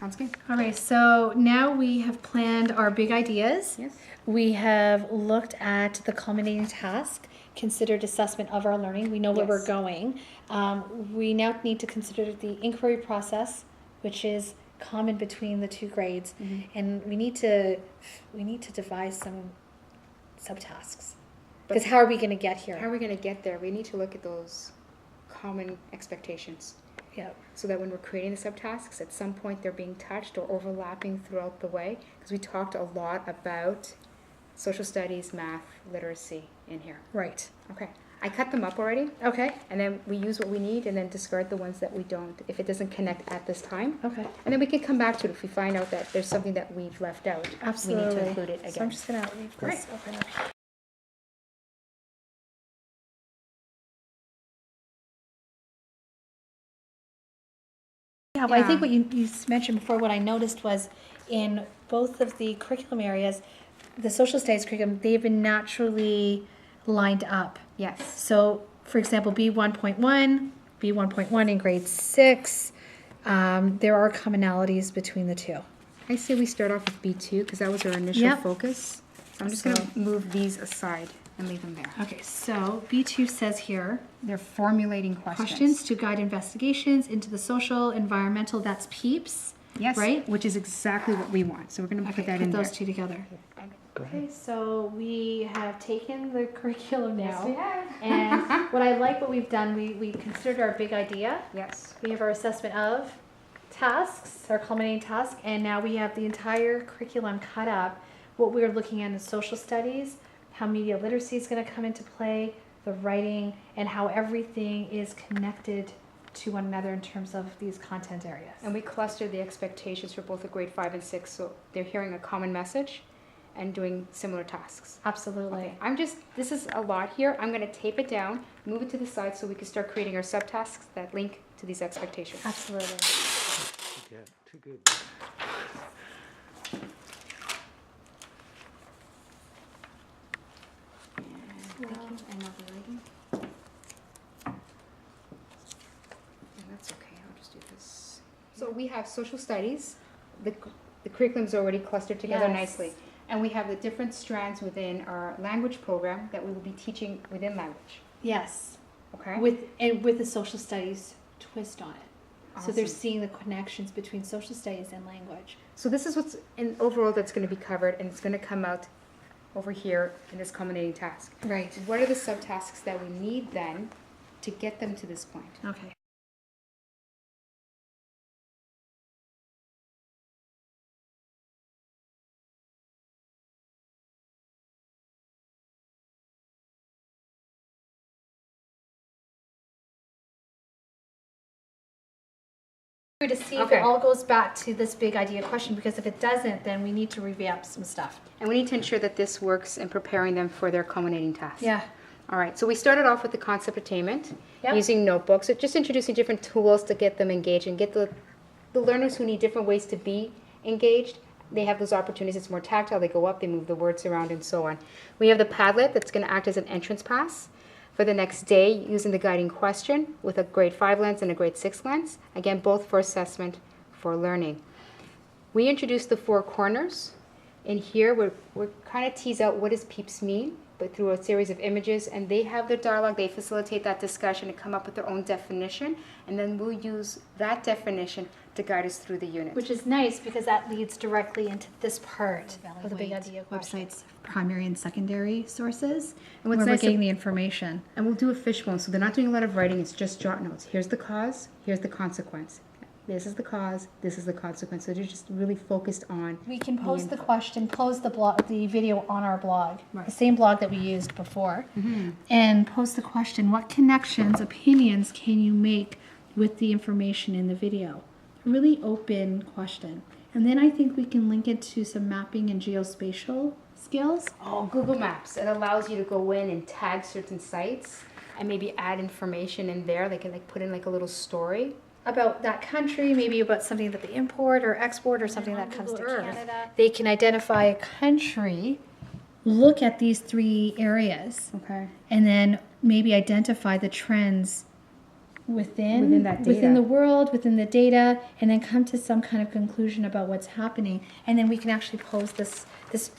Sounds good. All right, so now we have planned our big ideas. Yes. We have looked at the culminating task, considered assessment of our learning. We know where we're Yes. going. We now need to consider the inquiry process, which is common between the two grades, and we need to devise some subtasks. Because how are we going to get here? How are we going to get there? We need to look at those common expectations. Yeah. So that when we're creating the subtasks, at some point they're being touched or overlapping throughout the way. Because we talked a lot about social studies, math, literacy in here. Right. Okay. I cut them up already. Okay. And then we use what we need and then discard the ones that we don't if it doesn't connect at this time. Okay. And then we can come back to it if we find out that there's something that we've left out. Absolutely. We need to include it again. So I'm just going to leave this open up. Yeah, well, I think what you mentioned before, what I noticed was in both of the curriculum areas, the social studies curriculum, they've been naturally lined up. Yes. So, for example, B1.1 in grade 6, there are commonalities between the two. I say we start off with B2 because that was our initial Yep. focus. So I'm just going to move these aside and leave them there. Okay, so B2 says here, They're formulating questions to guide investigations into the social, environmental, that's PEEPS. Yes, Right? which is exactly what we want. So we're going to put that in those there. two together. Okay, so we have taken the curriculum now. Yes, we have. And what I like what we've done, we considered our big idea. Yes. We have our assessment of tasks, our culminating task, and now we have the entire curriculum cut up. What we're looking at is social studies, how media literacy is going to come into play, the writing, and how everything is connected to one another in terms of these content areas. And we clustered the expectations for both the grade 5 and 6, so they're hearing a common message and doing similar tasks. Absolutely. Okay, this is a lot here. I'm going to tape it down, move it to the side so we can start creating our subtasks that link to these expectations. Absolutely. Too good. Thank you. And now the writing. And that's okay. I'll just do this. So we have social studies. The curriculum is already clustered together Yes. nicely. And we have the different strands within our language program that we will be teaching within language. Yes. Okay? With the social studies twist on it. So they're Awesome. seeing the connections between social studies and language. So this is what's in overall that's going to be covered, and it's going to come out over here in this culminating task. Right. What are the subtasks that we need then to get them to this point? Okay. To see if Okay. it all goes back to this big idea question, because if it doesn't, then we need to revamp some stuff. And we need to ensure that this works in preparing them for their culminating task. Yeah. All right, so we started off with the concept attainment, Yep. using notebooks, so just introducing different tools to get them engaged and get the learners who need different ways to be engaged. They have those opportunities. It's more tactile. They go up, they move the words around, and so on. We have the Padlet that's going to act as an entrance pass for the next day using the guiding question with a grade 5 lens and a grade 6 lens. Again, both for assessment, for learning. We introduced the 4 corners. In here, we're kind of tease out what does PEEPS mean, but through a series of images, and they have their dialogue, they facilitate that discussion and come up with their own definition, and then we'll use that definition to guide us through the unit. Which is nice because that leads directly into this part of the big idea question. Websites, primary and secondary sources, And what's where we're nice getting the information. And we'll do a fishbone, so they're not doing a lot of writing, it's just jot notes. Here's the cause, here's the consequence. This is the cause, this is the consequence. So they're just really focused on. We can post the question, post the video on our blog, the same blog that we used before, and post the question, what connections, opinions can you make with the information in the video? A really open question. And then I think we can link it to some mapping and geospatial skills. Oh, Google Maps. It allows you to go in and tag certain sites and maybe add information in there. They can put in a little story. About that country, maybe about something that they import or export or something that comes to Google Earth. Canada. They can identify a country, look at these 3 areas, Okay. and then maybe identify the trends within that data. within the world, within the data, and then come to some kind of conclusion about what's happening. And then we can actually pose this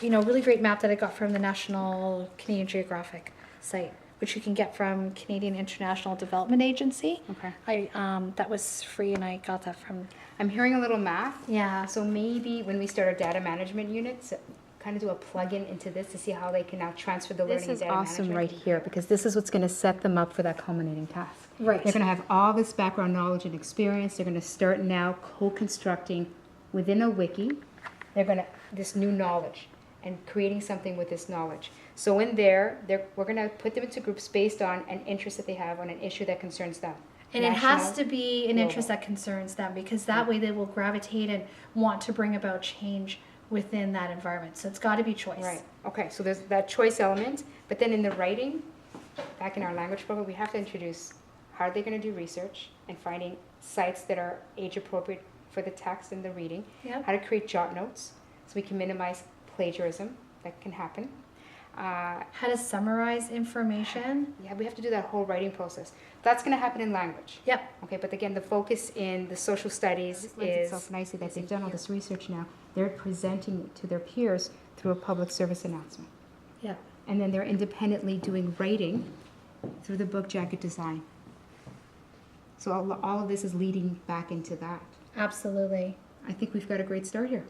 really great map that I got from the National Canadian Geographic site, which you can get from Canadian International Development Agency. Okay. That was free, and I got that from. I'm hearing a little math. Yeah. So maybe when we start our data management units, kind of do a plug-in into this to see how they can now transfer the learning This and is data awesome management. right here, because this is what's going to set them up for that culminating task. Right. They're going to have all this background knowledge and experience. They're going to start now co-constructing within a wiki. They're going to this new knowledge and creating something with this knowledge. So in there, we're going to put them into groups based on an interest that they have on an issue that concerns them. And it has National, to be an global. interest that concerns them, because that way they will gravitate and want to bring about change within that environment. So it's got to be choice. Right. Okay. So there's that choice element, but then in the writing, back in our language program, we have to introduce how are they going to do research and finding sites that are age appropriate for the text and the reading. Yep. How to create jot notes so we can minimize plagiarism that can happen. How to summarize information. Yeah, we have to do that whole writing process. That's going to happen in language. Yep. Okay, but again, the focus in the social studies This lends is itself nicely that is they've in done all here. this research now. They're presenting it to their peers through a public service announcement. Yep. And then they're independently doing writing through the book jacket design. So all of this is leading back into that. Absolutely. I think we've got a great start here.